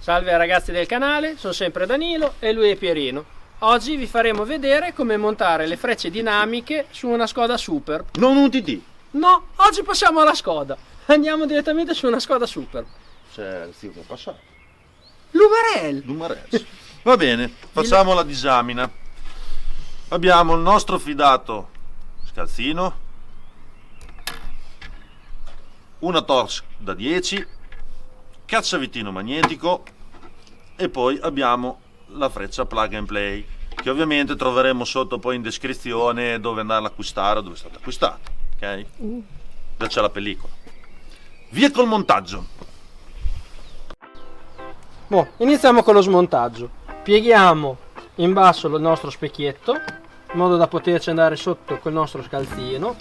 Salve ragazzi del canale, sono sempre Danilo e lui è Pierino. Oggi vi faremo vedere come montare le frecce dinamiche su una Skoda Super. Non un TT. No, oggi passiamo alla Skoda. Andiamo direttamente su una Skoda Super. C'è il che è passato. L'Umarell. Va bene, facciamo la disamina. Abbiamo il nostro fidato scalzino, una torch da 10, cacciavitino magnetico e poi abbiamo la freccia plug and play, che ovviamente troveremo sotto poi in descrizione dove andarla a acquistare o dove è stata acquistata, ok? Già c'è la pellicola. Via col montaggio. Iniziamo con lo smontaggio. Pieghiamo in basso il nostro specchietto in modo da poterci andare sotto col nostro scalzino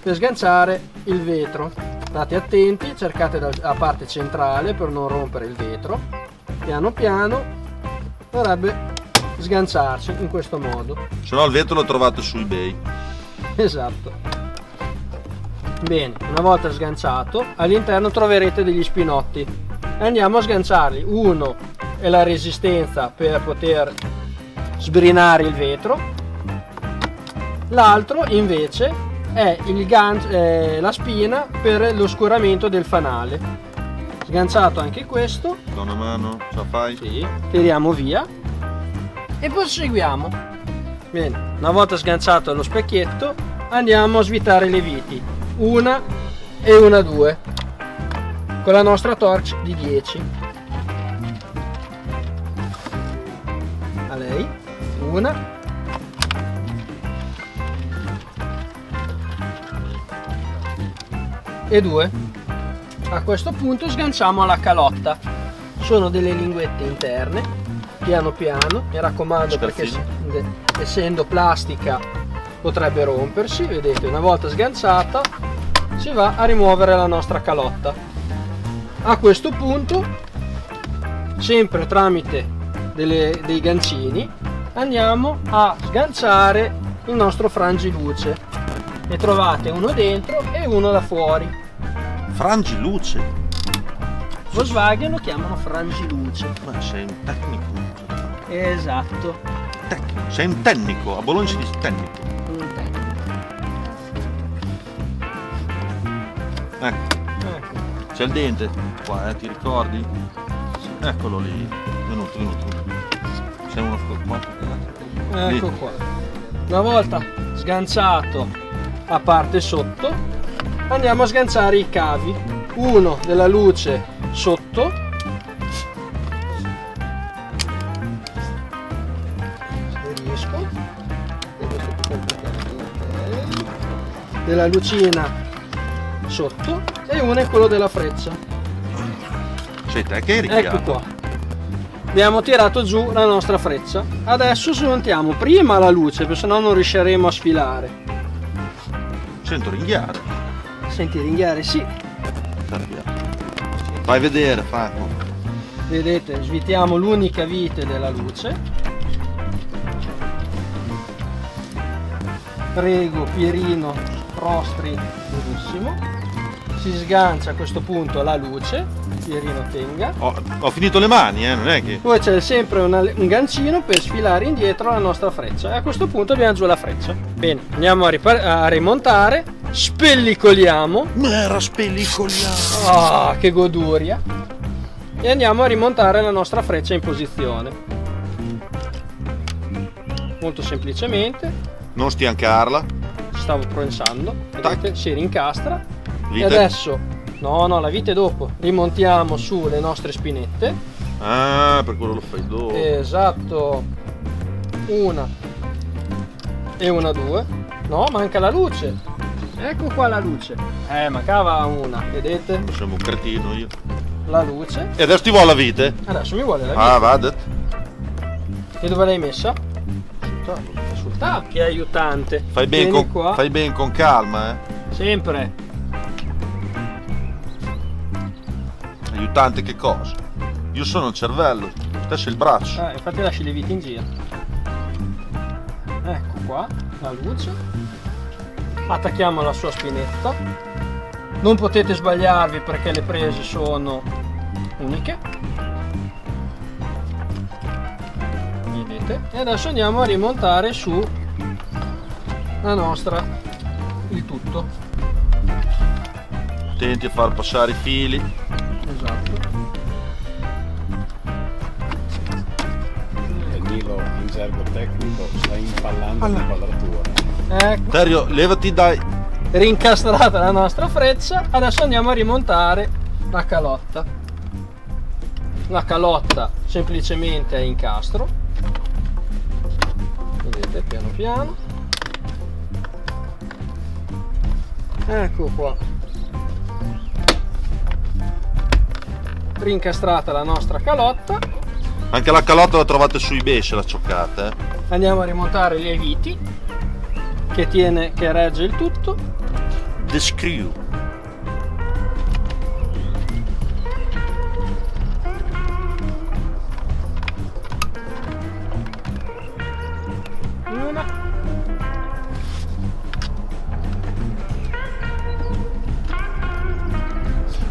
per sganciare il vetro. State attenti, cercate la parte centrale per non rompere il vetro. Piano piano dovrebbe sganciarsi in questo modo. Se no il vetro lo trovate su eBay. Esatto. Bene, una volta sganciato all'interno troverete degli spinotti. Andiamo a sganciarli. Uno è la resistenza per poter sbrinare il vetro, l'altro invece è la spina per l'oscuramento del fanale. Sganciato anche questo, Da una mano, ce la fai? sì, tiriamo via e proseguiamo. Bene, una volta sganciato lo specchietto andiamo a svitare le viti, una e una 2 con la nostra torch di 10. A lei, una e 2. A questo punto sganciamo la calotta. Sono delle linguette interne, piano piano, mi raccomando, perché essendo plastica potrebbe rompersi. Vedete, una volta sganciata si va a rimuovere la nostra calotta. A questo punto, sempre tramite dei gancini, andiamo a sganciare il nostro frangiluce. Ne trovate uno dentro e uno da fuori. Frangiluce? Volkswagen lo chiamano frangiluce. Ma sei un tecnico. Esatto. Sei un tecnico, a Bologna si dice tecnico. Un tecnico. Ecco, c'è il dente qua, ti ricordi? Eccolo lì. Venuto. C'è uno qua. Ecco qua. Una volta sganciato la parte sotto, andiamo a sganciare i cavi. Uno della luce sotto, se riesco, della lucina sotto, e uno è quello della freccia. Sei te che eri chiaro. Ecco qua. Abbiamo tirato giù la nostra freccia. Adesso smontiamo prima la luce, perché sennò non riusciremo a sfilare. Sento ringhiare. Senti ringhiare, sì. Fai vedere, fai. Vedete, svitiamo l'unica vite della luce. Prego Pierino, prostri benissimo. Si sgancia a questo punto la luce. Pierino tenga. Ho finito le mani, non è che... Poi c'è sempre un gancino per sfilare indietro la nostra freccia. E a questo punto abbiamo giù la freccia. Bene, andiamo a rimontare. Spellicoliamo. Mera spellicoliamo. Ah, che goduria. E andiamo a rimontare la nostra freccia in posizione. Molto semplicemente. Non stiancarla. Stavo pensando. Vedete, si rincastra. Vite. E adesso... No, la vite dopo. Rimontiamo su le nostre spinette. Ah, per quello lo fai dopo. Esatto. Una e una 2. No, manca la luce. Ecco qua la luce. Mancava una, vedete? Sembra un cretino io. La luce. E adesso ti vuole la vite? Adesso mi vuole la vite. Ah, vada. E dove l'hai messa? Sul tavolo. Che aiutante. Fai ben Vieni qua. con calma, Sempre. Aiutante che cosa? Io sono il cervello, te sei il braccio. Infatti lasci le viti in giro. Ecco qua, la luce. Attacchiamo la sua spinetta. Non potete sbagliarvi perché le prese sono uniche. niente. E adesso andiamo a rimontare su la nostra, il tutto. Attenti a far passare i fili. Esatto. Danilo in gergo tecnico sta impallando l'inquadratura. Ecco, Terio, levati dai. rincastrata la nostra freccia. Adesso andiamo a rimontare la calotta. La calotta semplicemente è incastro. Vedete, piano piano. Ecco qua. Rincastrata la nostra calotta. Anche la calotta la trovate su eBay se la cioccate. Andiamo a rimontare gli viti che regge il tutto. The screw. Una.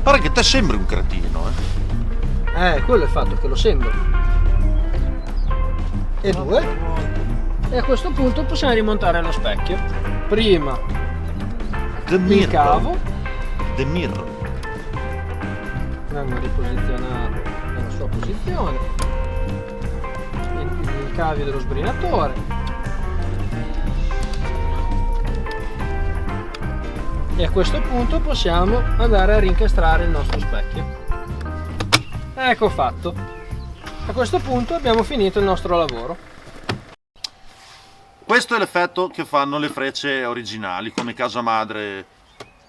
Guarda che te sembri un cretino, Quello è il fatto che lo sembra. E due. E a questo punto possiamo rimontare lo specchio. Prima The il mirror. cavo. The mirror. Andiamo a riposizionare nella sua posizione. Il cavio dello sbrinatore. E a questo punto possiamo andare a rincastrare il nostro specchio. Ecco fatto. A questo punto abbiamo finito il nostro lavoro. Questo è l'effetto che fanno le frecce originali, come casa madre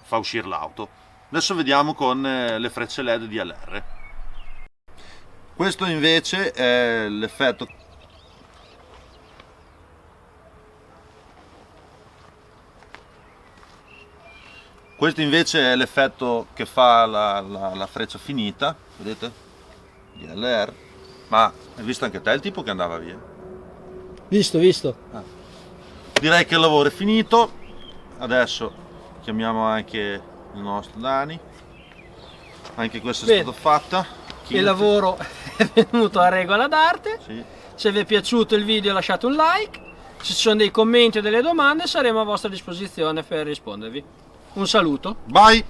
fa uscire l'auto. Adesso vediamo con le frecce LED DLR. Questo invece è l'effetto. Questo invece è l'effetto che fa la freccia finita, vedete? DLR. Ma hai visto anche te il tipo che andava via? Visto. Direi che il lavoro è finito. Adesso chiamiamo anche il nostro Dani. Anche questa è Bene. stata fatta. Il lavoro è venuto a regola d'arte. Sì. Se vi è piaciuto il video lasciate un like. Se ci sono dei commenti o delle domande saremo a vostra disposizione per rispondervi. Un saluto. Bye!